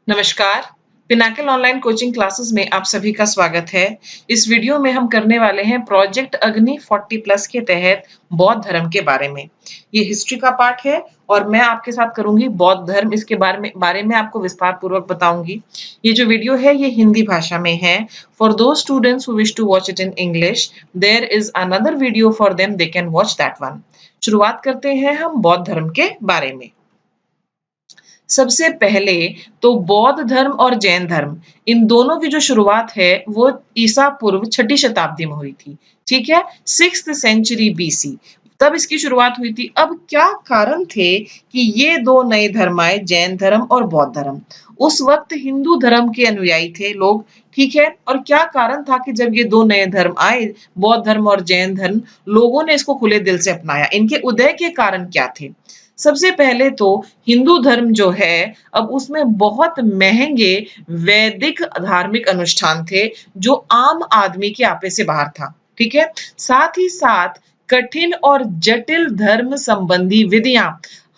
नमस्कार, Pinnacle online coaching classes में आप सभी का स्वागत है। इस वीडियो में हम करने वाले हैं प्रोजेक्ट अग्नि 40 प्लस के तहत बौद्ध धर्म के बारे में। ये हिस्ट्री का पार्ट है और मैं आपके साथ करूंगी बौद्ध धर्म, इसके बारे में आपको विस्तार पूर्वक बताऊंगी। ये जो वीडियो है ये हिंदी भाषा में है। For those students who wish to watch it in English, there is another video for them, they can watch that one. शुरुआत करते हैं हम बौद्ध धर्म के बारे में। सबसे पहले तो बौद्ध धर्म और जैन धर्म, इन दोनों की जो शुरुआत है वो ईसा पूर्व 6ठी शताब्दी में हुई थी। ठीक है, 6th सेंचुरी बीसी तब इसकी शुरुआत हुई थी। अब क्या कारण थे कि ये दो नए धर्म आए, जैन धर्म और बौद्ध धर्म। उस वक्त हिंदू धर्म के अनुयायी थे लोग। ठीक है, और क्या कारण था कि जब ये दो नए धर्म आए, बौद्ध धर्म और जैन धर्म, लोगों ने इसको खुले दिल से अपनाया। इनके उदय के कारण क्या थे? सबसे पहले तो हिंदू धर्म जो है, अब उसमें बहुत महंगे वैदिक धार्मिक अनुष्ठान थे जो आम आदमी के आपे से बाहर था। ठीक है, साथ ही साथ कठिन और जटिल धर्म संबंधी विधियां,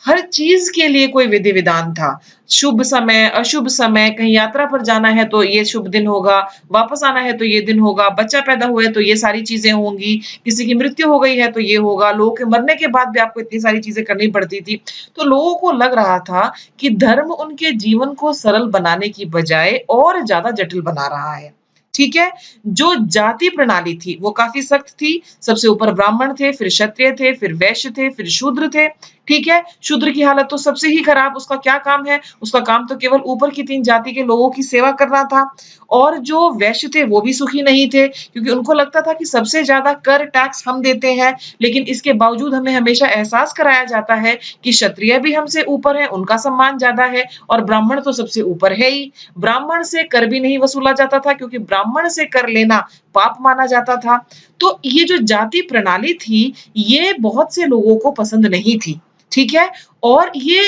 हर चीज के लिए कोई विधि विधान था। शुभ समय, अशुभ समय, कहीं यात्रा पर जाना है तो ये शुभ दिन होगा, वापस आना है तो ये दिन होगा, बच्चा पैदा हुआ है तो ये सारी चीजें होंगी, किसी की मृत्यु हो गई है तो ये होगा, लोगों के मरने के बाद भी आपको इतनी सारी चीजें करनी पड़ती थी। तो लोगों को लग रहा था कि धर्म उनके जीवन को सरल बनाने की बजाय और ज्यादा जटिल बना रहा है। ठीक है, जो जाति प्रणाली थी वो काफी सख्त थी। सबसे ऊपर ब्राह्मण थे, फिर क्षत्रिय थे, फिर वैश्य थे, फिर शूद्र थे। ठीक है, शूद्र की हालत तो सबसे ही खराब। उसका क्या काम है? उसका काम तो केवल ऊपर की 3 जाति के लोगों की सेवा करना था। और जो वैश्य थे वो भी सुखी नहीं थे, क्योंकि उनको लगता था कि सबसे ज्यादा कर टैक्स हम देते हैं, लेकिन इसके बावजूद हमें हमेशा एहसास कराया जाता है कि क्षत्रिय भी हमसे ऊपर है, उनका सम्मान ज्यादा है, और ब्राह्मण तो सबसे ऊपर है ही। ब्राह्मण से कर भी नहीं वसूला जाता था, क्योंकि ब्राह्मण से कर लेना पाप माना जाता था। तो ये जो जाति प्रणाली थी, ये बहुत से लोगों को पसंद नहीं थी। ठीक है, और ये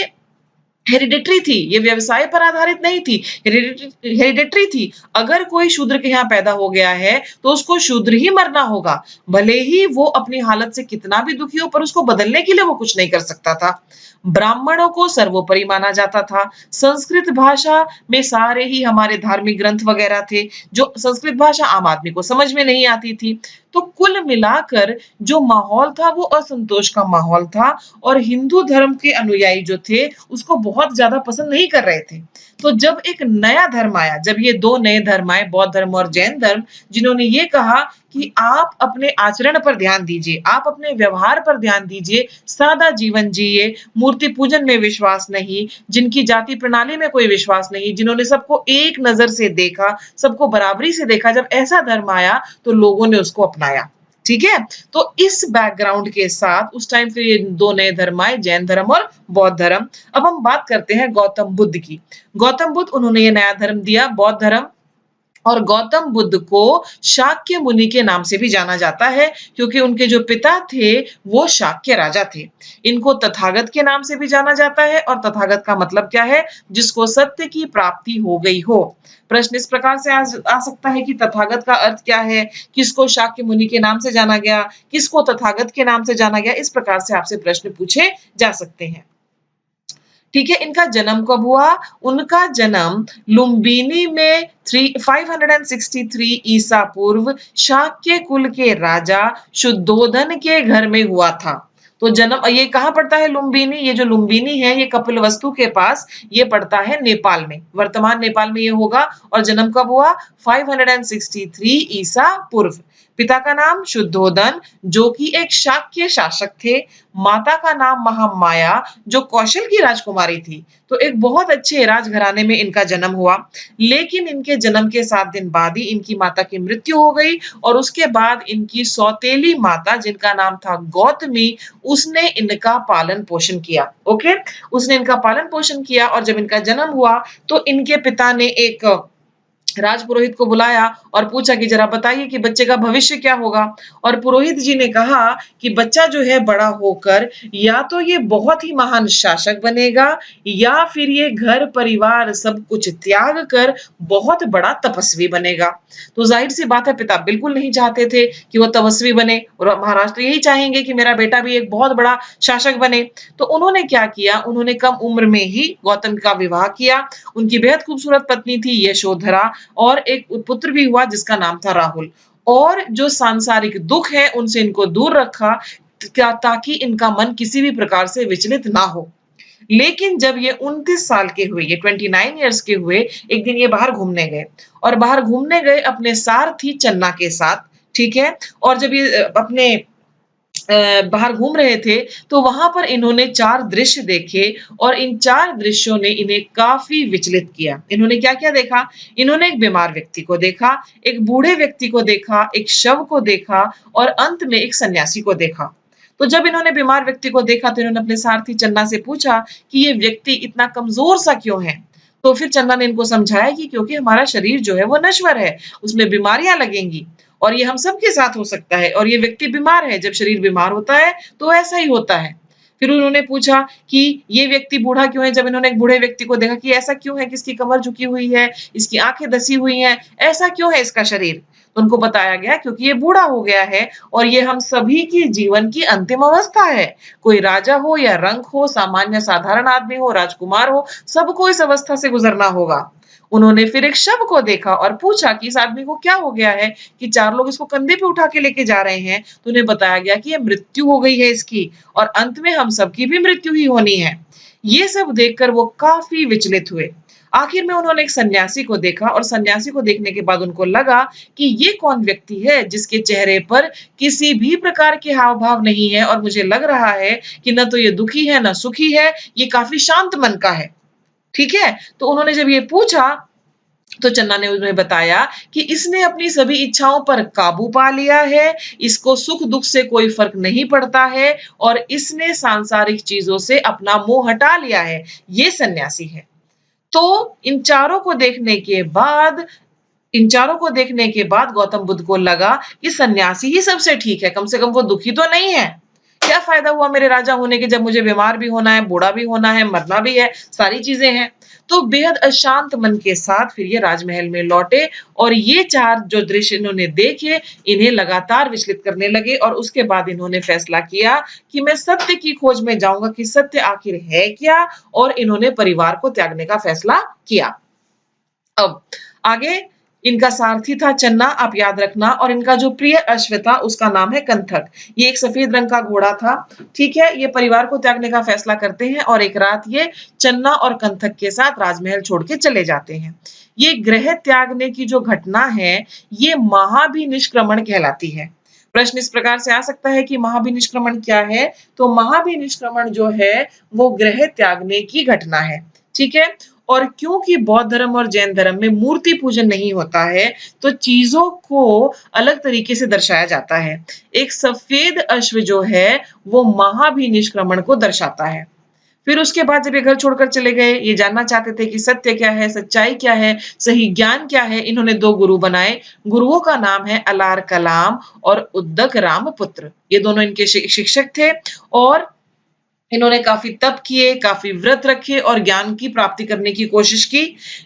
हेरिडिटरी थी, ये व्यवसाय पर आधारित नहीं थी, हेरिडिटरी थी। अगर कोई शूद्र के यहाँ पैदा हो गया है तो उसको शूद्र ही मरना होगा, भले ही वो अपनी हालत से कितना भी दुखी हो, पर उसको बदलने के लिए वो कुछ नहीं कर सकता था। ब्राह्मणों को सर्वोपरि माना जाता था। संस्कृत भाषा में सारे ही हमारे धार्मिक ग्रंथ वगैरह थे, जो संस्कृत भाषा आम आदमी को समझ में नहीं आती थी। तो कुल मिलाकर जो माहौल था वो असंतोष का माहौल था, और हिंदू धर्म के अनुयायी जो थे उसको बहुत ज्यादा पसंद नहीं कर रहे थे। तो जब एक नया धर्म आया, जब ये दो नए धर्म आए, बौद्ध धर्म और जैन धर्म, जिन्होंने ये कहा कि आप अपने आचरण पर ध्यान दीजिए, आप अपने व्यवहार पर ध्यान दीजिए, सादा जीवन जिए, मूर्ति पूजन में विश्वास नहीं, जिनकी जाति प्रणाली में कोई विश्वास नहीं, जिन्होंने सबको एक नजर से देखा, सबको बराबरी से देखा, जब ऐसा धर्म आया तो लोगों ने उसको अपनाया। ठीक है, तो इस बैकग्राउंड के साथ उस टाइम फिर ये दो नए धर्म आए, जैन धर्म और बौद्ध धर्म। अब हम बात करते हैं गौतम बुद्ध की। गौतम बुद्ध, उन्होंने ये नया धर्म दिया, बौद्ध धर्म। और गौतम बुद्ध को शाक्य मुनि के नाम से भी जाना जाता है, क्योंकि उनके जो पिता थे वो शाक्य राजा थे। इनको तथागत के नाम से भी जाना जाता है, और तथागत का मतलब क्या है? जिसको सत्य की प्राप्ति हो गई हो। प्रश्न इस प्रकार से आ सकता है कि तथागत का अर्थ क्या है, किसको शाक्य मुनि के नाम से जाना गया, किसको तथागत के नाम से जाना गया, इस प्रकार से आपसे प्रश्न पूछे जा सकते हैं। ठीक है, इनका जन्म कब हुआ? उनका जन्म लुम्बिनी में 563 ईसा पूर्व शाक्य कुल के राजा शुद्धोधन के घर में हुआ था। तो जन्म ये कहाँ पड़ता है? लुम्बिनी। ये जो लुम्बिनी है ये कपिलवस्तु के पास, ये पड़ता है नेपाल में, वर्तमान नेपाल में ये होगा। और जन्म कब हुआ? 563 ईसा पूर्व। पिता का नाम शुद्धोधन, जो कि एक शाक्य शासक थे। माता का नाम महामाया, जो कौशल की राजकुमारी थी। तो एक बहुत अच्छे राजघराने में इनका जन्म हुआ। लेकिन इनके जन्म के 7 दिन बाद ही इनकी माता की मृत्यु हो गई, और उसके बाद इनकी सौतेली माता, जिनका नाम था गौतमी, उसने इनका पालन पोषण किया। ओके, उसने इनका पालन पोषण किया, और जब इनका जन्म हुआ तो इनके पिता ने एक राजपुरोहित को बुलाया और पूछा कि जरा बताइए कि बच्चे का भविष्य क्या होगा। और पुरोहित जी ने कहा कि बच्चा जो है बड़ा होकर या तो ये बहुत ही महान शासक बनेगा या फिर ये घर परिवार सब कुछ त्याग कर बहुत बड़ा तपस्वी बनेगा। तो जाहिर सी बात है पिता बिल्कुल नहीं चाहते थे कि वो तपस्वी बने और महाराज तो यही चाहेंगे कि मेरा बेटा भी एक बहुत बड़ा शासक बने। तो उन्होंने क्या किया, उन्होंने कम उम्र में ही गौतम का विवाह किया। उनकी बेहद खूबसूरत पत्नी थी यशोधरा और एक पुत्र भी हुआ जिसका नाम था राहुल। और जो सांसारिक दुख है उनसे इनको दूर रखा क्या ताकि इनका मन किसी भी प्रकार से विचलित ना हो। लेकिन जब ये 29 साल के हुए, ये 29 इयर्स के हुए, एक दिन ये बाहर घूमने गए और बाहर घूमने गए अपने सारथी चन्ना के साथ, ठीक है? और जब ये अपने बाहर घूम रहे थे तो वहां पर इन्होंने 4 दृश्य देखे और इन 4 दृश्यों ने इन्हें काफी विचलित किया। इन्होंने क्या-क्या देखा? इन्होंने एक बीमार व्यक्ति को देखा, एक बूढ़े व्यक्ति को देखा, एक शव को देखा और अंत में एक सन्यासी को देखा। तो जब इन्होंने बीमार व्यक्ति को देखा तो इन्होंने अपने सारथी चन्ना से पूछा कि ये व्यक्ति इतना कमजोर सा क्यों है? तो फिर चन्ना ने इनको समझाया कि क्योंकि हमारा शरीर जो है वो नश्वर है, उसमें बीमारियां लगेंगी और ये हम सबके साथ हो सकता है और ये व्यक्ति बीमार है, जब शरीर बीमार होता है तो ऐसा ही होता है। फिर उन्होंने पूछा कि ये व्यक्ति बूढ़ा क्यों है? जब इन्होंने एक बूढ़े व्यक्ति को देखा कि ऐसा क्यों है कि इसकी कमर झुकी हुई है, इसकी आंखें धसी हुई हैं, ऐसा क्यों है इसका शरीर? तो उनको बताया गया क्योंकि ये बूढ़ा हो गया है और ये हम सभी की जीवन की अंतिम अवस्था है। कोई राजा हो या रंक हो, सामान्य साधारण आदमी हो, राजकुमार हो, सबको इस अवस्था से गुजरना होगा। उन्होंने फिर एक शव को देखा और पूछा कि इस आदमी को क्या हो गया है कि 4 लोग इसको कंधे पे उठा के लेके जा रहे हैं। तो उन्हें बताया गया कि ये मृत्यु हो गई है इसकी और अंत में हम सबकी भी मृत्यु ही होनी है। ये सब देखकर वो काफ़ी विचलित हुए। आखिर में उन्होंने एक सन्यासी को देखा और सन्यासी को देखने के बाद उनको लगा कि ये कौन व्यक्ति है जिसके चेहरे पर किसी भी प्रकार के हाव-भाव नहीं है और मुझे लग रहा है कि ना तो ये दुखी है, ना सुखी है, ये काफ़ी शांत मन का है। ठीक है? तो उन्होंने जब ये पूछा तो चन्ना ने उन्हें बताया कि इसने अपनी सभी इच्छाओं पर काबू पा लिया है, इसको सुख-दुख से कोई फ़र्क नहीं पड़ता है और इसने सांसारिक चीज़ों से अपना मोह हटा लिया है, ये सन्यासी है। तो इन चारों को देखने के बाद गौतम बुद्ध को लगा कि सन्यासी ही सबसे ठीक है, कम से कम वो दुखी तो नहीं है। क्या फ़ायदा हुआ मेरे राजा होने के जब मुझे बीमार भी होना है, बूढ़ा भी होना है, मरना भी है, सारी चीज़ें हैं। तो बेहद अशांत मन के साथ फिर ये राजमहल में लौटे और ये 4 जो दृश्य इन्होंने देखे, इन्हें लगातार विचलित करने लगे और उसके बाद इन्होंने फैसला किया कि मैं सत्य की खोज में जाऊँगा कि सत्य आखिर है क्या? और इन्होंने परिवार को त्यागने का फैसला किया। अब आगे इनका सारथी था चन्ना, आप याद रखना, और इनका जो प्रिय अश्व था उसका नाम है कंथक। ये एक सफेद रंग का घोड़ा था, ठीक है? ये परिवार को त्यागने का फैसला करते हैं और एक रात ये चन्ना और कंथक के साथ राजमहल छोड़ के चले जाते हैं। ये गृह त्यागने की जो घटना है, ये महाभिनिष्क्रमण कहलाती है। प्रश्न इस प्रकार से आ सकता है कि महाभिनिष्क्रमण क्या है? तो महाभिनिष्क्रमण जो है, वो गृह त्यागने की घटना है, ठीक है? और क्योंकि बौद्ध धर्म और जैन धर्म में मूर्ति पूजन नहीं होता है, तो चीज़ों को अलग तरीके से दर्शाया जाता है। एक सफ़ेद अश्व जो है, वो महाभिनिष्क्रमण को दर्शाता है। फिर उसके बाद जब ये घर छोड़कर चले गए, ये जानना चाहते थे कि सत्य क्या है, सच्चाई क्या है, सही ज्ञान क्या है। इन्होंने 2 गुरु बनाए। गुरुओं का नाम है अलार कलाम और उद्दक रामपुत्र। ये दोनों इनके शिक्षक थे और इन्होंने काफ़ी तप किए, काफ़ी व्रत रखे और ज्ञान की प्राप्ति करने की कोशिश की।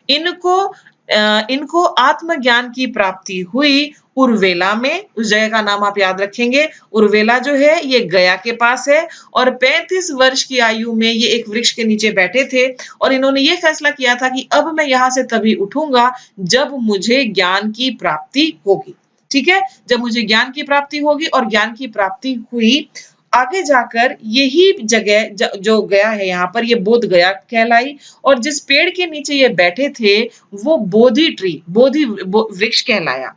इनको आत्मज्ञान की प्राप्ति हुई उर्वेला में, उस जगह का नाम आप याद रखेंगे। उर्वेला जो है ये गया के पास है और 35 वर्ष की आयु में ये एक वृक्ष के नीचे बैठे थे और इन्होंने ये फैसला किया था कि अब मैं यहाँ से तभी उठूँगा जब मुझे ज्ञान की प्राप्ति होगी। ठीक है? जब मुझे ज्ञान की प्राप्ति होगी और ज्ञान की प्राप्ति हुई, आगे जाकर यही जगह जो गया है यहाँ पर, ये बोध गया कहलाई और जिस पेड़ के नीचे ये बैठे थे वो बोधि वृक्ष कहलाया।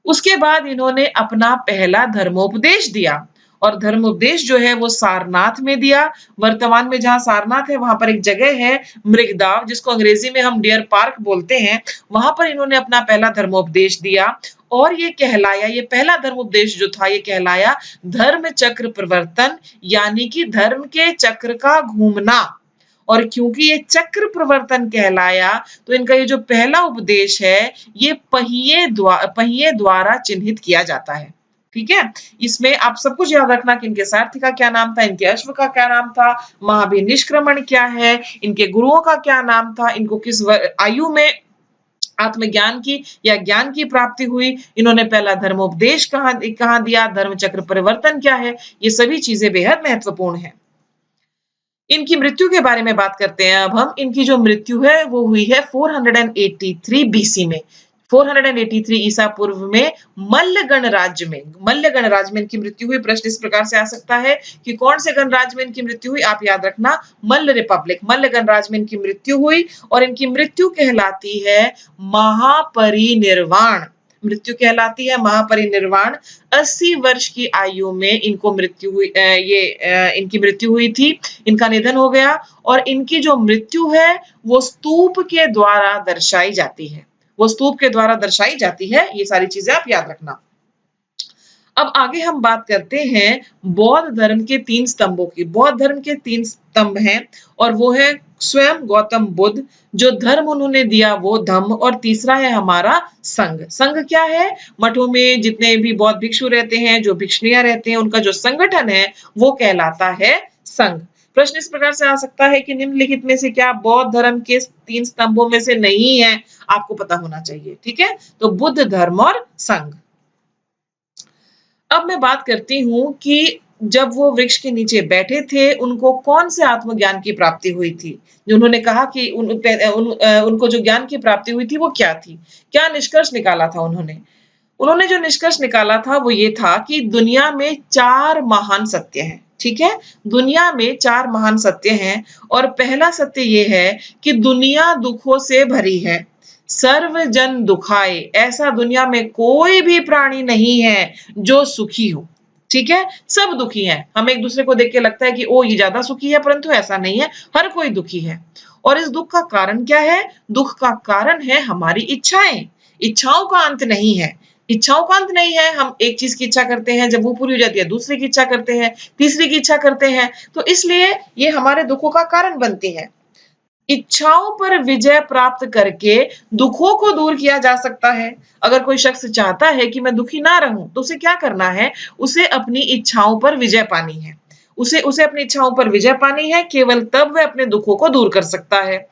उसके बाद इन्होंने अपना पहला धर्मोपदेश दिया और धर्मोपदेश जो है वो सारनाथ में दिया। वर्तमान में जहाँ सारनाथ है वहां पर एक जगह है मृगदाव, जिसको अंग्रेजी में हम डियर पार्क बोलते हैं। वहां पर इन्होंने अपना पहला धर्मोपदेश दिया और ये कहलाया, ये पहला धर्मोपदेश जो था ये कहलाया धर्म चक्र प्रवर्तन, यानी कि धर्म के चक्र का घूमना। और क्योंकि ये चक्र प्रवर्तन कहलाया तो इनका ये जो पहला उपदेश है ये पहिए द्वारा चिन्हित किया जाता है। ठीक है, इसमें आप सब कुछ याद रखना कि इनके सारथी का क्या नाम था, इनके अश्व का क्या नाम था, महाभिनिष्क्रमण क्या है, इनके गुरुओं का क्या नाम था, इनको किस आयु में आत्मज्ञान की या ज्ञान की प्राप्ति हुई, इन्होंने पहला धर्मोपदेश कहाँ दिया, धर्म चक्र परिवर्तन क्या है, ये सभी चीजें बेहद महत्वपूर्ण है। इनकी मृत्यु के बारे में बात करते हैं अब हम। इनकी जो मृत्यु है वो हुई है 483 बीसी में, 483 ईसा पूर्व में मल्ल गणराज्य में इनकी मृत्यु हुई। प्रश्न इस प्रकार से आ सकता है कि कौन से गणराज्य में इनकी मृत्यु हुई, आप याद रखना मल्ल रिपब्लिक, मल्ल गणराज्य में इनकी मृत्यु हुई और इनकी मृत्यु कहलाती है महापरिनिर्वाण। मृत्यु कहलाती है महापरिनिर्वाण। 80 वर्ष की आयु में इनको मृत्यु हुई, इनकी मृत्यु हुई थी, इनका निधन हो गया और इनकी जो मृत्यु है वो स्तूप के द्वारा दर्शाई जाती है, वो स्तूप के द्वारा दर्शाई जाती है। ये सारी चीजें आप याद रखना। अब आगे हम बात करते हैं बौद्ध धर्म के 3 स्तंभों की। बौद्ध धर्म के 3 स्तंभ हैं और वो है स्वयं गौतम बुद्ध, जो धर्म उन्होंने दिया वो धम्म, और तीसरा है हमारा संघ। संघ क्या है, मठों में जितने भी बौद्ध भिक्षु रहते हैं, जो भिक्षुणियां रहते हैं, उनका जो संगठन है वो कहलाता है संघ। प्रश्न इस प्रकार से आ सकता है कि निम्नलिखित में से क्या बौद्ध धर्म के 3 स्तंभों में से नहीं है, आपको पता होना चाहिए। ठीक है, तो बुद्ध धर्म और संघ। अब मैं बात करती हूँ कि जब वो वृक्ष के नीचे बैठे थे उनको कौन से आत्मज्ञान की प्राप्ति हुई थी। जो उन्होंने कहा कि उनको जो ज्ञान की प्राप्ति हुई थी वो क्या थी, क्या निष्कर्ष निकाला था उन्होंने। उन्होंने जो निष्कर्ष निकाला था वो ये था कि दुनिया में 4 महान सत्य हैं। ठीक है, दुनिया में 4 महान सत्य हैं और पहला सत्य ये है कि दुनिया दुखों से भरी है, सर्व जन दुखाए, ऐसा दुनिया में कोई भी प्राणी नहीं है जो सुखी हो। ठीक है, सब दुखी हैं। हमें एक दूसरे को देख के लगता है कि ओ ये ज्यादा सुखी है, परंतु ऐसा नहीं है, हर कोई दुखी है। और इस दुख का कारण क्या है, दुख का कारण है हमारी इच्छाएं। इच्छाओं का अंत नहीं है, इच्छाओं का अंत नहीं है। हम एक चीज की इच्छा करते हैं, जब वो पूरी हो जाती है दूसरी की इच्छा करते हैं, तीसरी की इच्छा करते हैं, तो इसलिए ये हमारे दुखों का कारण बनती है। इच्छाओं पर विजय प्राप्त करके दुखों को दूर किया जा सकता है। अगर कोई शख्स चाहता है कि मैं दुखी ना रहूं तो उसे क्या करना है, उसे अपनी इच्छाओं पर विजय पानी है, उसे उसे अपनी इच्छाओं पर विजय पानी है, केवल तब वह अपने दुखों को दूर कर सकता है।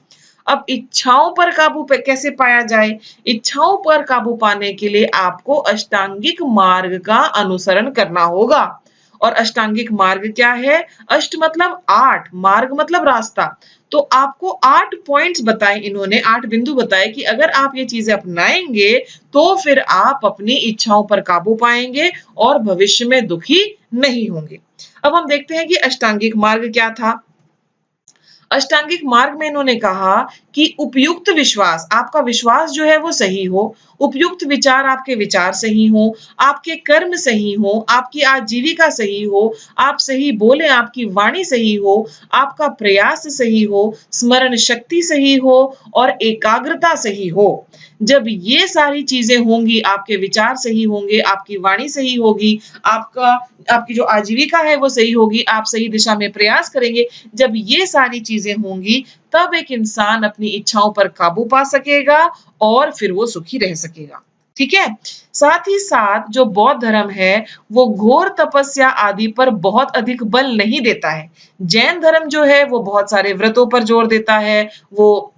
अब इच्छाओं पर काबू कैसे पाया जाए, इच्छाओं पर काबू पाने के लिए आपको अष्टांगिक मार्ग का अनुसरण करना होगा। और अष्टांगिक मार्ग क्या है, अष्ट मतलब 8, मार्ग मतलब रास्ता। तो आपको 8 पॉइंट्स बताए इन्होंने, 8 बिंदु बताए कि अगर आप ये चीजें अपनाएंगे तो फिर आप अपनी इच्छाओं पर काबू पाएंगे और भविष्य में दुखी नहीं होंगे। अब हम देखते हैं कि अष्टांगिक मार्ग क्या था। अष्टांगिक मार्ग में इन्होंने कहा कि उपयुक्त विश्वास, आपका विश्वास जो है वो सही हो, उपयुक्त विचार, आपके विचार सही हो, आपके कर्म सही हो, आपकी आजीविका सही हो, आप सही बोले, आपकी वाणी सही हो, आपका प्रयास सही हो, स्मरण शक्ति सही हो और एकाग्रता सही हो। जब ये सारी चीजें होंगी, आपके विचार सही होंगे, आपकी वाणी सही होगी, आपकी जो आजीविका है वो सही होगी, आप सही दिशा में प्रयास करेंगे, जब ये सारी चीजें होंगी तब एक इंसान अपनी इच्छाओं पर काबू पा सकेगा और फिर वो सुखी रह सकेगा। ठीक है, साथ ही साथ जो बौद्ध धर्म है वो घोर तपस्या आदि पर बहुत अधिक बल नहीं देता है। जैन धर्म जो है वो बहुत सारे व्रतों पर जोर देता है, वो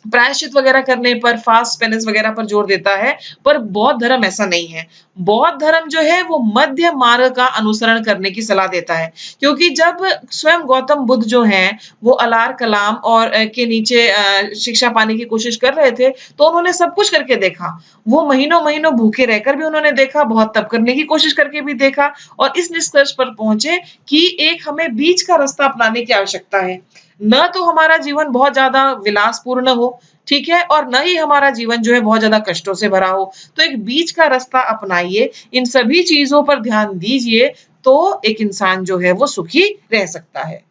प्रायश्चित वगैरह करने पर, फास्ट पेनेंस वगैरह पर जोर देता है, पर बौद्ध धर्म ऐसा नहीं है। बौद्ध धर्म जो है वो मध्य मार्ग का अनुसरण करने की सलाह देता है, क्योंकि जब स्वयं गौतम बुद्ध जो हैं वो अलार कलाम और के नीचे शिक्षा पाने की कोशिश कर रहे थे, तो उन्होंने सब कुछ करके देखा। वो महीनों महीनों भूखे रहकर भी उन्होंने देखा, बहुत तप करने की कोशिश करके भी देखा और इस निष्कर्ष पर पहुंचे कि एक हमें बीच का रास्ता अपनाने की आवश्यकता है। न तो हमारा जीवन बहुत ज्यादा विलासपूर्ण हो, ठीक है, और न ही हमारा जीवन जो है बहुत ज्यादा कष्टों से भरा हो, तो एक बीच का रास्ता अपनाइए, इन सभी चीजों पर ध्यान दीजिए, तो एक इंसान जो है वो सुखी रह सकता है।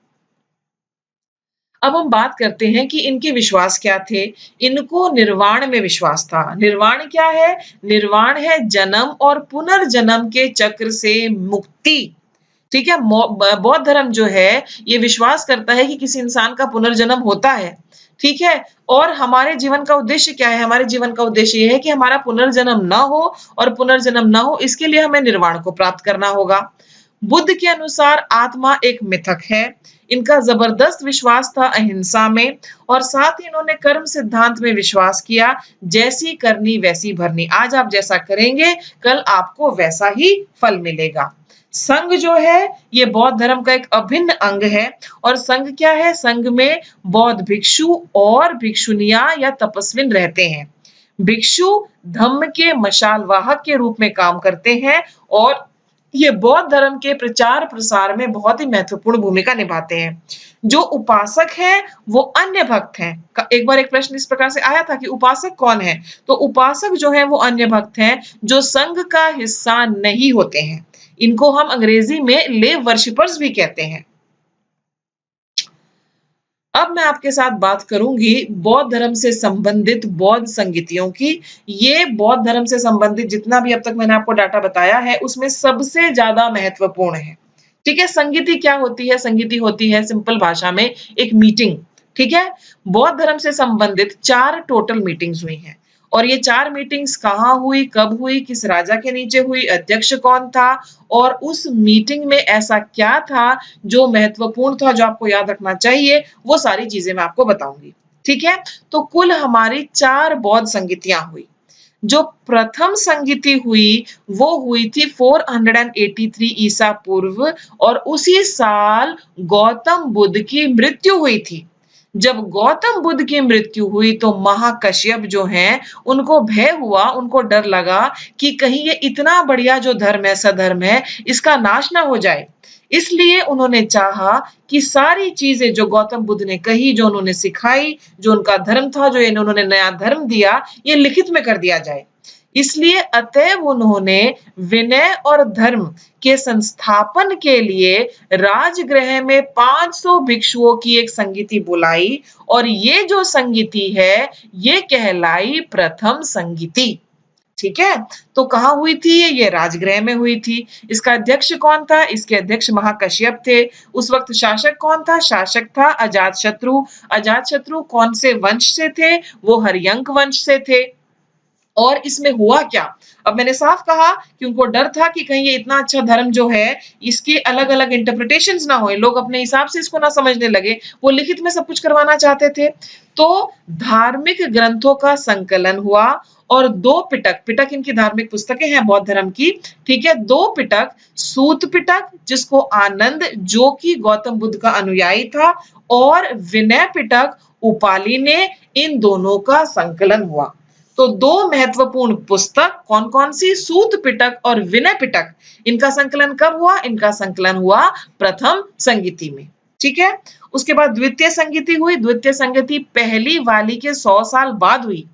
अब हम बात करते हैं कि इनके विश्वास क्या थे। इनको निर्वाण में विश्वास था। निर्वाण क्या है, निर्वाण है जन्म और पुनर्जन्म के चक्र से मुक्ति। ठीक है। बौद्ध धर्म जो है ये विश्वास करता है कि किसी इंसान का पुनर्जन्म होता है, ठीक है। और हमारे जीवन का उद्देश्य क्या है? हमारे जीवन का उद्देश्य ये है कि हमारा पुनर्जन्म ना हो, और पुनर्जन्म ना हो इसके लिए हमें निर्वाण को प्राप्त करना होगा। बुद्ध के अनुसार आत्मा एक मिथक है। इनका जबरदस्त विश्वास था अहिंसा में, और साथ ही इन्होंने कर्म सिद्धांत में विश्वास किया, जैसी करनी वैसी भरनी। आज आप जैसा करेंगे कल आपको वैसा ही फल मिलेगा। संघ जो है ये बौद्ध धर्म का एक अभिन्न अंग है। और संघ क्या है? संघ में बौद्ध भिक्षु और भिक्षुनियां या तपस्विन रहते हैं। भिक्षु धम्म के मशाल वाहक के रूप में काम करते हैं, और ये बौद्ध धर्म के प्रचार प्रसार में बहुत ही महत्वपूर्ण भूमिका निभाते हैं। जो उपासक हैं वो अन्य भक्त हैं। एक बार एक प्रश्न इस प्रकार से आया था कि उपासक कौन है? तो उपासक जो है वो अन्य भक्त हैं जो संघ का हिस्सा नहीं होते हैं। इनको हम अंग्रेजी में ले वर्शिपर्स भी कहते हैं। अब मैं आपके साथ बात करूंगी बौद्ध धर्म से संबंधित बौद्ध संगीतियों की। ये बौद्ध धर्म से संबंधित जितना भी अब तक मैंने आपको डाटा बताया है उसमें सबसे ज्यादा महत्वपूर्ण है। ठीक है, संगीति क्या होती है? संगीति होती है सिंपल भाषा में एक मीटिंग। ठीक है, बौद्ध धर्म से संबंधित 4 टोटल मीटिंग्स हुई हैं। और ये 4 मीटिंग्स कहाँ हुई, कब हुई, किस राजा के नीचे हुई, अध्यक्ष कौन था, और उस मीटिंग में ऐसा क्या था जो महत्वपूर्ण था, जो आपको याद रखना चाहिए, वो सारी चीजें मैं आपको बताऊंगी। ठीक है, तो कुल हमारी 4 बौद्ध संगीतियां हुई। जो प्रथम संगीति हुई वो हुई थी 483 ईसा पूर्व, और उसी साल गौतम बुद्ध की मृत्यु हुई थी। जब गौतम बुद्ध की मृत्यु हुई तो महाकश्यप जो हैं उनको भय हुआ, उनको डर लगा कि कहीं ये इतना बढ़िया जो धर्म है, सधर्म है, इसका नाश ना हो जाए। इसलिए उन्होंने चाहा कि सारी चीजें जो गौतम बुद्ध ने कही, जो उन्होंने सिखाई, जो उनका धर्म था, जो इन्होंने नया धर्म दिया, ये लिखित में कर दिया जाए। इसलिए अतएव उन्होंने विनय और धर्म के संस्थापन के लिए राजगृह में 500 भिक्षुओं की एक संगीति बुलाई, और ये जो संगीति है ये कहलाई प्रथम संगीति। ठीक है, तो कहाँ हुई थी? ये राजगृह में हुई थी। इसका अध्यक्ष कौन था? इसके अध्यक्ष महाकश्यप थे। उस वक्त शासक कौन था? शासक था अजातशत्रु। अजातशत्रु कौन से वंश से थे? वो हर्यंक वंश से थे। और इसमें हुआ क्या? अब मैंने साफ कहा कि उनको डर था कि कहीं ये इतना अच्छा धर्म जो है इसके अलग-अलग इंटरप्रिटेशंस ना होए, लोग अपने हिसाब से इसको ना समझने लगे। वो लिखित में सब कुछ करवाना चाहते थे। तो धार्मिक ग्रंथों का संकलन हुआ, और 2 पिटक, पिटक इनकी धार्मिक पुस्तकें हैं बौद्ध धर्म की। ठीक है, 2 पिटक, सूत पिटक जिसको आनंद जो कि गौतम बुद्ध का अनुयायी था, और विनय पिटक उपाली ने, इन दोनों का संकलन हुआ। तो 2 महत्वपूर्ण पुस्तक कौन कौन सी? सूत पिटक और विनय पिटक। इनका संकलन कब हुआ? इनका संकलन हुआ प्रथम संगीति में। ठीक है, उसके बाद द्वितीय संगीति हुई। द्वितीय संगीति पहली वाली के 100 साल बाद हुई।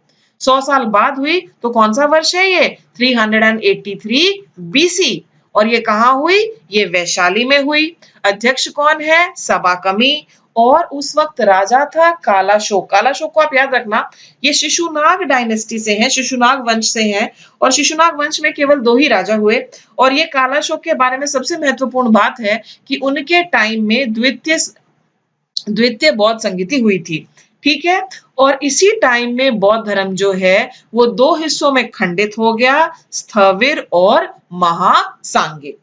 100 साल बाद हुई तो कौन सा वर्ष है ये? 383 बीसी। और ये कहाँ हुई? ये वैशाली में हुई। अध्यक्ष कौन है? सबाकमी। और उस वक्त राजा था कालाशोक। कालाशोक को आप याद रखना, ये शिशुनाग डायनेस्टी से हैं, शिशुनाग वंश से हैं, और शिशुनाग वंश में केवल 2 ही राजा हुए। और ये कालाशोक के बारे में सबसे महत्वपूर्ण बात है कि उनके टाइम में द्वितीय बौद्ध संगीति हुई थी। ठीक है, और इसी टाइम में बौद्ध धर्म जो है वो 2 हिस्सों में खंडित हो गया, स्थविर और महासांगिक।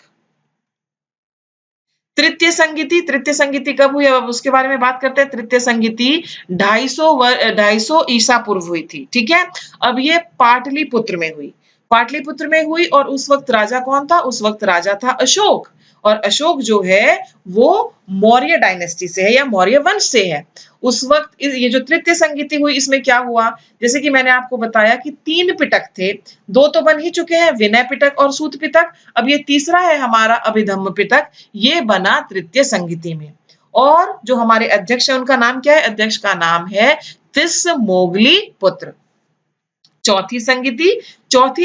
तृतीय संगीति कब हुई? अब उसके बारे में बात करते हैं। तृतीय संगीति 250 ईसा पूर्व हुई थी। ठीक है, अब ये पाटलिपुत्र में हुई। पाटलिपुत्र में हुई, और उस वक्त राजा कौन था? उस वक्त राजा था अशोक। और अशोक जो है वो मौर्य डायनेस्टी से है या मौर्य वंश से है। उस वक्त ये जो तृतीय संगीति हुई इसमें क्या हुआ? जैसे कि मैंने आपको बताया कि 3 पिटक थे, 2 तो बन ही चुके हैं, विनय पिटक और सूत पिटक। अब ये तीसरा है हमारा अभिधम्म पिटक, ये बना तृतीय संगीति में। और जो हमारे अध्यक्ष है उनका नाम क्या है? अध्यक्ष का नाम है तिस्मोगली पुत्र। चौथी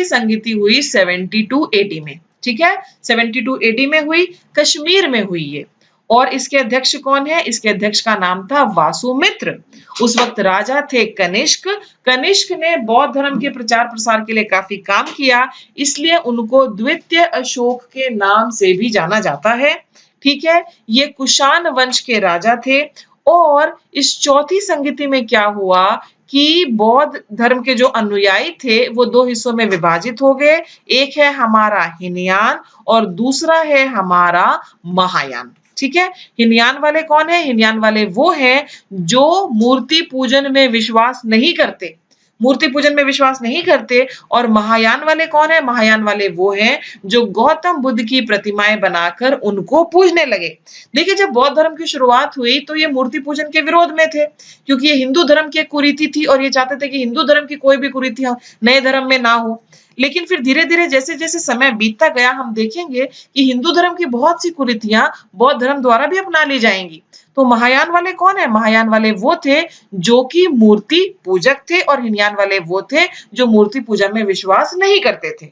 संगीति हुई 72 एडी में। ठीक है, 72 एडी में हुई, कश्मीर में हुई ये। और इसके अध्यक्ष कौन है? इसके अध्यक्ष का नाम था वासुमित्र। उस वक्त राजा थे कनिष्क। कनिष्क ने बौद्ध धर्म के प्रचार प्रसार के लिए काफी काम किया, इसलिए उनको द्वितीय अशोक के नाम से भी जाना जाता है। ठीक है, ये कुषाण वंश के राजा थे और इस चौथी संगति में क्या हुआ कि बौद्ध धर्म के जो अनुयायी थे वो दो हिस्सों में विभाजित हो गए। एक है हमारा हीनयान और दूसरा है हमारा महायान। ठीक है, हीनयान वाले कौन है? हीनयान वाले वो हैं जो मूर्ति पूजन में विश्वास नहीं करते, मूर्ति पूजन में विश्वास नहीं करते। और महायान वाले कौन है? महायान वाले वो हैं जो गौतम बुद्ध की प्रतिमाएं बनाकर उनको पूजने लगे। देखिए, जब बौद्ध धर्म की शुरुआत हुई तो ये मूर्ति पूजन के विरोध में थे, क्योंकि ये हिंदू धर्म की एक कुरीति थी और ये चाहते थे कि हिंदू धर्म की कोई भी कुरीति नए धर्म में ना हो। लेकिन फिर धीरे-धीरे जैसे-जैसे समय बीतता गया हम देखेंगे कि हिंदू धर्म की बहुत सी कुरीतियां बौद्ध धर्म द्वारा भी अपना ली जाएंगी। तो महायान वाले कौन है? महायान वाले वो थे जो कि मूर्ति पूजक थे और हीनयान वाले वो थे जो मूर्ति पूजा में विश्वास नहीं करते थे।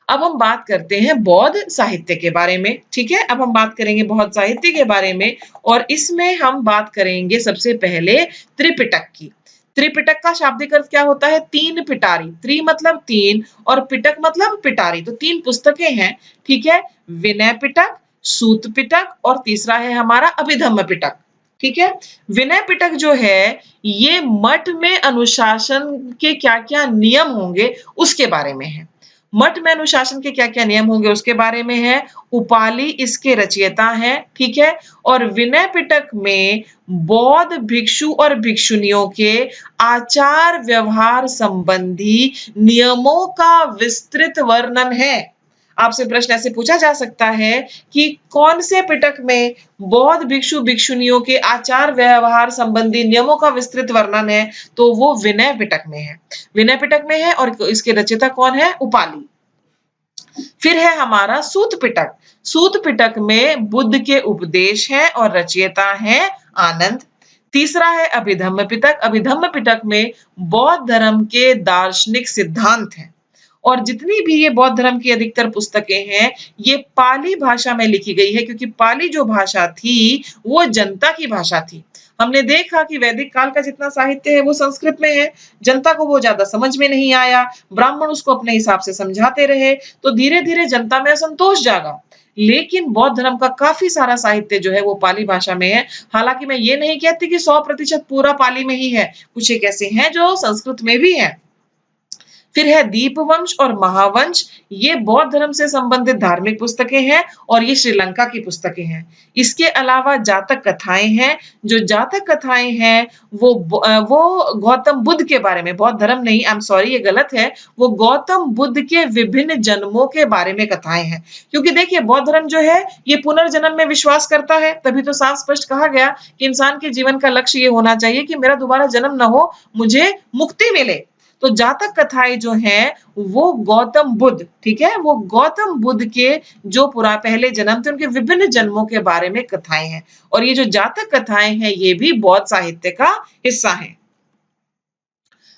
अब हम बात करते हैं बौद्ध साहित्य के बारे में। ठीक है, अब हम बात करेंगे बौद्ध साहित्य के बारे में और इसमें हम बात करेंगे सबसे पहले त्रिपिटक की। त्रिपिटक का शाब्दिक अर्थ क्या होता है? तीन पिटारी। त्रि मतलब तीन और पिटक मतलब पिटारी, तो तीन पुस्तकें हैं। ठीक है, विनय पिटक, सूत पिटक और तीसरा है हमारा अभिधम्म पिटक। ठीक है, विनय पिटक जो है ये मठ में अनुशासन के क्या-क्या नियम होंगे उसके बारे में है। मठ में अनुशासन के क्या-क्या नियम होंगे उसके बारे में है। उपाली इसके रचयिता हैं, ठीक है, और विनय पिटक में बौद्ध भिक्षु और भिक्षुणियों के आचार व्यवहार संबंधी नियमों का विस्तृत वर्णन है। आपसे प्रश्न ऐसे पूछा जा सकता है कि कौन से पिटक में बौद्ध भिक्षु भिक्षुणियों के आचार व्यवहार संबंधी नियमों का विस्तृत वर्णन है? तो वो विनय पिटक में है। विनय पिटक में है और इसके रचयिता कौन है? उपाली। फिर है हमारा सूत पिटक। सूत पिटक में बुद्ध के उपदेश हैं और रचयिता है आनंद। तीसरा है अभिधम्म पिटक। अभिधम्म पिटक में बौद्ध धर्म के दार्शनिक सिद्धांत हैं और जितनी भी ये बौद्ध धर्म की अधिकतर पुस्तकें हैं ये पाली भाषा में लिखी गई है, क्योंकि पाली जो भाषा थी वो जनता की भाषा थी। हमने देखा कि वैदिक काल का जितना साहित्य है वो संस्कृत में है, जनता को वो ज्यादा समझ में नहीं आया, ब्राह्मण उसको अपने हिसाब से समझाते रहे, तो धीरे धीरे जनता में असंतोष जागा। लेकिन बौद्ध धर्म का काफी सारा साहित्य जो है वो पाली भाषा में है। हालांकि मैं ये नहीं कहती कि 100% पूरा पाली में ही है, कुछ एक ऐसे हैं जो संस्कृत में भी है। फिर है दीपवंश और महावंश, ये बौद्ध धर्म से संबंधित धार्मिक पुस्तकें हैं और ये श्रीलंका की पुस्तकें हैं। इसके अलावा जातक कथाएं हैं। जो जातक कथाएं हैं वो गौतम बुद्ध के बारे में, बौद्ध धर्म नहीं, आई एम सॉरी ये गलत है, वो गौतम बुद्ध के विभिन्न जन्मों के बारे में कथाएं हैं। क्योंकि देखिए बौद्ध धर्म जो है ये पुनर्जन्म में विश्वास करता है, तभी तो साफ स्पष्ट कहा गया कि इंसान के जीवन का लक्ष्य ये होना चाहिए कि मेरा दोबारा जन्म न हो, मुझे मुक्ति मिले। तो जातक कथाएं जो हैं वो गौतम बुद्ध, ठीक है, वो गौतम बुद्ध के जो पहले जन्म थे उनके विभिन्न जन्मों के बारे में कथाएं हैं और ये जो जातक कथाएं हैं ये भी बौद्ध साहित्य का हिस्सा हैं।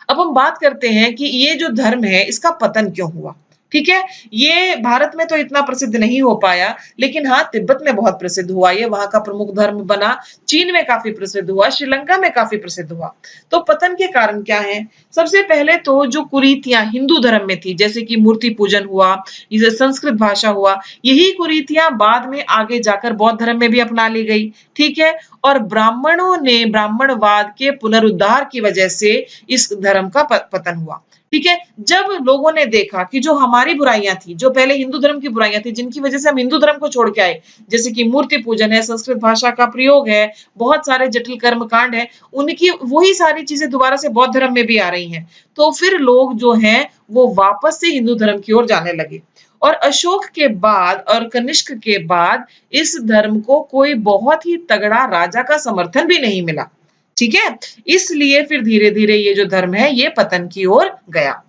अब हम बात करते हैं कि ये जो धर्म है इसका पतन क्यों हुआ। ठीक है, ये भारत में तो इतना प्रसिद्ध नहीं हो पाया, लेकिन हाँ तिब्बत में बहुत प्रसिद्ध हुआ, ये वहां का प्रमुख धर्म बना, चीन में काफी प्रसिद्ध हुआ, श्रीलंका में काफी प्रसिद्ध हुआ। तो पतन के कारण क्या है? सबसे पहले तो जो कुरीतियां हिंदू धर्म में थी, जैसे कि मूर्ति पूजन हुआ, जैसे संस्कृत भाषा हुआ, यही कुरीतियां बाद में आगे जाकर बौद्ध धर्म में भी अपना ली गई। ठीक है, और ब्राह्मणों ने ब्राह्मणवाद के पुनरुद्धार की वजह से इस धर्म का पतन हुआ। ठीक है, जब लोगों ने देखा कि जो हमारी बुराइयां थी, जो पहले हिंदू धर्म की बुराइयां थी, जिनकी वजह से हम हिंदू धर्म को छोड़ के आए, जैसे कि मूर्ति पूजन है, संस्कृत भाषा का प्रयोग है, बहुत सारे जटिल कर्म कांड है, उनकी वही सारी चीजें दोबारा से बौद्ध धर्म में भी आ रही हैं। तो फिर लोग जो हैं वो वापस से हिंदू धर्म की ओर जाने लगे और अशोक के बाद और कनिष्क के बाद इस धर्म को कोई बहुत ही तगड़ा राजा का समर्थन भी नहीं मिला। ठीक है, इसलिए फिर धीरे धीरे ये जो धर्म है ये पतन की ओर गया।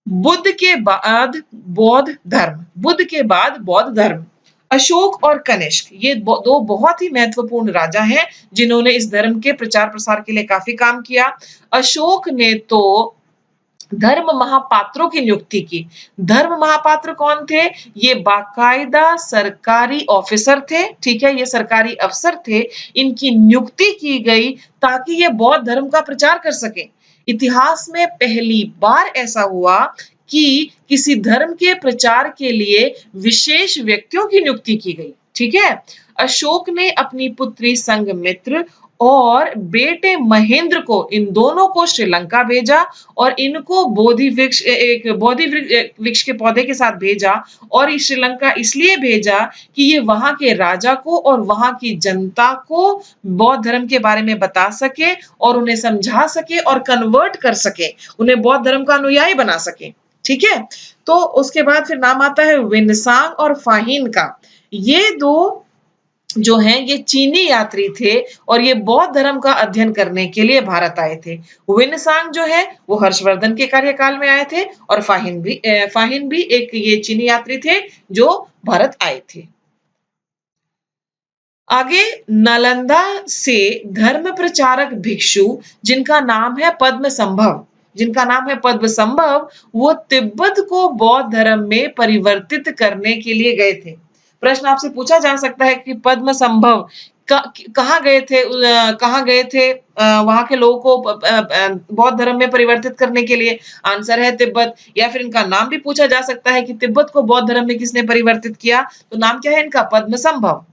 बुद्ध के बाद बौद्ध धर्म, बुद्ध के बाद बौद्ध धर्म, अशोक और कनिष्क ये दो बहुत ही महत्वपूर्ण राजा हैं जिन्होंने इस धर्म के प्रचार प्रसार के लिए काफी काम किया। अशोक ने तो धर्म महापात्रों की नियुक्ति की। धर्म महापात्र कौन थे? ये बाकायदा सरकारी ऑफिसर थे, ठीक है, ये सरकारी अफसर थे, इनकी नियुक्ति की गई ताकि ये बौद्ध धर्म का प्रचार कर सके। इतिहास में पहली बार ऐसा हुआ कि किसी धर्म के प्रचार के लिए विशेष व्यक्तियों की नियुक्ति की गई। ठीक है। अशोक ने अपनी पुत्री संघमित्र और बेटे महेंद्र को, इन दोनों को श्रीलंका भेजा और इनको बोधि वृक्ष के पौधे के साथ भेजा। और श्रीलंका इसलिए भेजा कि ये वहां के राजा को और वहां की जनता को बौद्ध धर्म के बारे में बता सके और उन्हें समझा सके और कन्वर्ट कर सके, उन्हें बौद्ध धर्म का अनुयायी बना सके। ठीक है। तो उसके बाद फिर नाम आता है विनसांग और फाहिन का। ये दो जो हैं ये चीनी यात्री थे और ये बौद्ध धर्म का अध्ययन करने के लिए भारत आए थे। विनसांग जो है वो हर्षवर्धन के कार्यकाल में आए थे और फाहिन भी एक ये चीनी यात्री थे जो भारत आए थे। आगे नालंदा से धर्म प्रचारक भिक्षु जिनका नाम है पद्मसंभव, वो तिब्बत को बौद्ध धर्म में परिवर्तित करने के लिए गए थे। प्रश्न आपसे पूछा जा सकता है कि पद्मसंभव कहाँ गए थे, वहां के लोगों को बौद्ध धर्म में परिवर्तित करने के लिए। आंसर है तिब्बत। या फिर इनका नाम भी पूछा जा सकता है कि तिब्बत को बौद्ध धर्म में किसने परिवर्तित किया, तो नाम क्या है इनका, पद्मसंभव।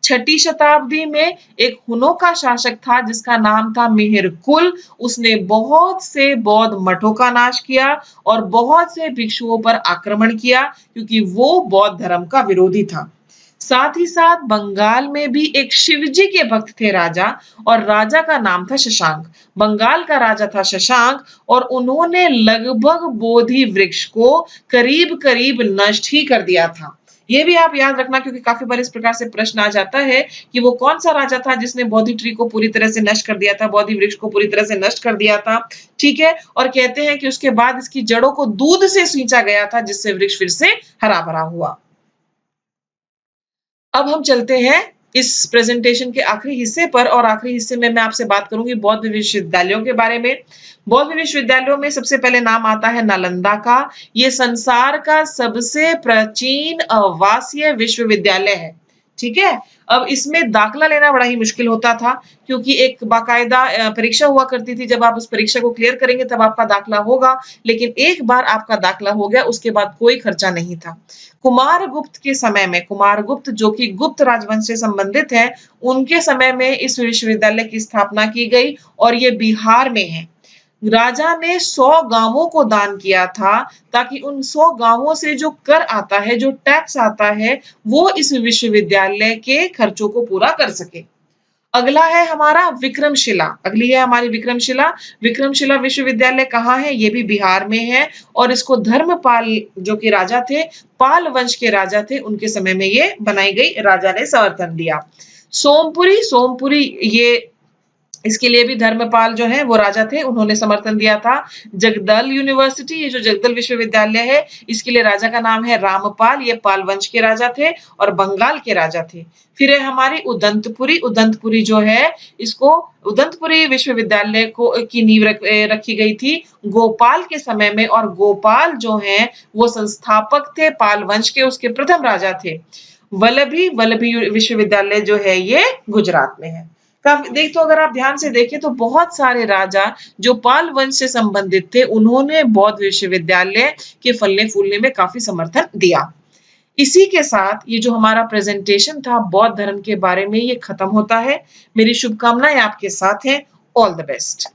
6ठी शताब्दी में एक हुनों का शासक था जिसका नाम था मिहिरकुल। उसने बहुत से बौद्ध मठों का नाश किया और बहुत से भिक्षुओं पर आक्रमण किया क्योंकि वो बौद्ध धर्म का विरोधी था। साथ ही साथ बंगाल में भी एक शिवजी के भक्त थे राजा, और राजा का नाम था शशांक। बंगाल का राजा था शशांक और उन्होंने लगभग बोधि वृक्ष को करीब करीब नष्ट ही कर दिया था। ये भी आप याद रखना क्योंकि काफी बार इस प्रकार से प्रश्न आ जाता है कि वो कौन सा राजा था जिसने बोधि ट्री को पूरी तरह से नष्ट कर दिया था, बोधि वृक्ष को पूरी तरह से नष्ट कर दिया था। ठीक है। और कहते हैं कि उसके बाद इसकी जड़ों को दूध से सींचा गया था जिससे वृक्ष फिर से हरा भरा हुआ। अब हम चलते हैं इस प्रेजेंटेशन के आखिरी हिस्से पर, और आखिरी हिस्से में मैं आपसे बात करूंगी बौद्ध विश्वविद्यालयों के बारे में। बौद्ध विश्वविद्यालयों में सबसे पहले नाम आता है नालंदा का। ये संसार का सबसे प्राचीन आवासीय विश्वविद्यालय है। ठीक है। अब इसमें दाखला लेना बड़ा ही मुश्किल होता था क्योंकि एक बाकायदा परीक्षा हुआ करती थी। जब आप उस परीक्षा को क्लियर करेंगे तब आपका दाखला होगा, लेकिन एक बार आपका दाखला हो गया उसके बाद कोई खर्चा नहीं था। कुमारगुप्त के समय में, कुमारगुप्त जो कि गुप्त राजवंश से संबंधित है, उनके समय में इस विश्वविद्यालय की स्थापना की गई और ये बिहार में है। राजा ने 100 गांवों को दान किया था ताकि उन 100 गांवों से जो कर आता है, जो टैक्स आता है, वो इस विश्वविद्यालय के खर्चों को पूरा कर सके। अगला है हमारा विक्रमशिला। अगली है हमारी विक्रमशिला। विक्रमशिला विश्वविद्यालय कहाँ है, ये भी बिहार में है और इसको धर्मपाल जो कि राजा थे, पाल वंश के राजा थे, उनके समय में ये बनाई गई, राजा ने समर्थन दिया। सोमपुरी ये इसके लिए भी धर्मपाल जो है वो राजा थे, उन्होंने समर्थन दिया था। जगदल यूनिवर्सिटी, ये जो जगदल विश्वविद्यालय है, इसके लिए राजा का नाम है रामपाल, ये पाल वंश के राजा थे और बंगाल के राजा थे। फिर है हमारी उदंतपुरी जो है, इसको उदंतपुरी विश्वविद्यालय को की नींव रखी गई थी गोपाल के समय में, और गोपाल जो है वो संस्थापक थे पाल वंश के, उसके प्रथम राजा थे। वल्लभी विश्वविद्यालय जो है ये गुजरात में है। देख तो अगर आप ध्यान से देखें तो बहुत सारे राजा जो पाल वंश से संबंधित थे, उन्होंने बौद्ध विश्वविद्यालय के फलने फूलने में काफी समर्थन दिया। इसी के साथ ये जो हमारा प्रेजेंटेशन था बौद्ध धर्म के बारे में, ये खत्म होता है। मेरी शुभकामनाएं आपके साथ हैं। All the best.